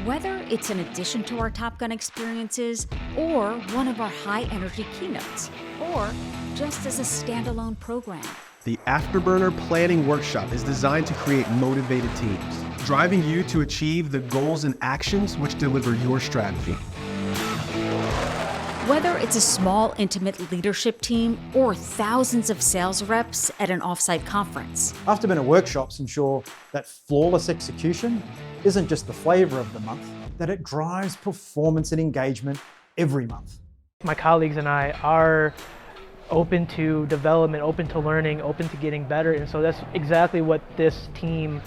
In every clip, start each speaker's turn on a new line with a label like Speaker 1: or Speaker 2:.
Speaker 1: Whether it's in addition to our Top Gun experiences, or one of our high-energy keynotes, or just as a standalone program.
Speaker 2: The Afterburner Planning Workshop is designed to create motivated teams, driving you to achieve the goals and actions which deliver your strategy.
Speaker 1: Whether it's a small, intimate leadership team or thousands of sales reps at an offsite conference.
Speaker 3: Afterburner workshops ensure that flawless execution isn't just the flavor of the month, that it drives performance and engagement every month.
Speaker 4: My colleagues and I are open to development, open to learning, open to getting better, and so that's exactly what this team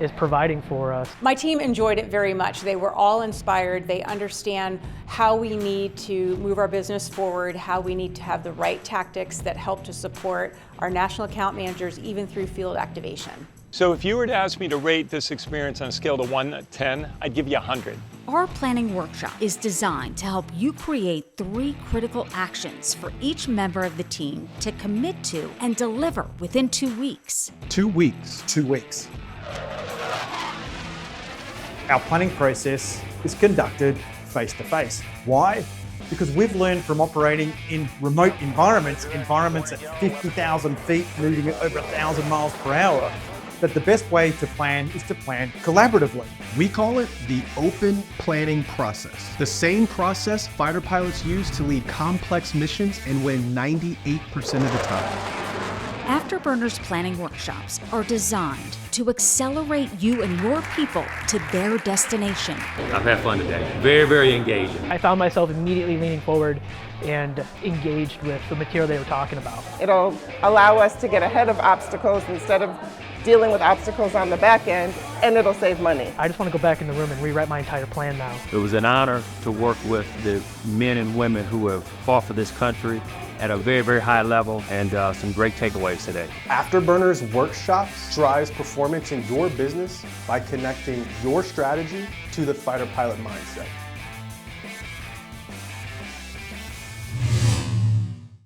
Speaker 4: is providing for us.
Speaker 5: My team enjoyed it very much. They were all inspired. They understand how we need to move our business forward, how we need to have the right tactics that help to support our national account managers even through field activation.
Speaker 6: So if you were to ask me to rate this experience on a scale of 1 to 10, I'd give you 100.
Speaker 1: Our planning workshop is designed to help you create 3 critical actions for each member of the team to commit to and deliver within 2 weeks.
Speaker 2: 2 weeks.
Speaker 3: 2 weeks. Our planning process is conducted face-to-face. Why? Because we've learned from operating in remote environments at 50,000 feet, moving at over 1,000 miles per hour, that the best way to plan is to plan collaboratively.
Speaker 2: We call it the open planning process. The same process fighter pilots use to lead complex missions and win 98% of the time.
Speaker 1: Afterburner's planning workshops are designed to accelerate you and your people to their destination.
Speaker 7: I've had fun today. Very, very engaging.
Speaker 4: I found myself immediately leaning forward and engaged with the material they were talking about.
Speaker 8: It'll allow us to get ahead of obstacles instead of dealing with obstacles on the back end, and it'll save money.
Speaker 4: I just want to go back in the room and rewrite my entire plan now.
Speaker 7: It was an honor to work with the men and women who have fought for this country at a very, very high level, and some great takeaways today.
Speaker 9: Afterburner's workshops drives performance in your business by connecting your strategy to the fighter pilot mindset.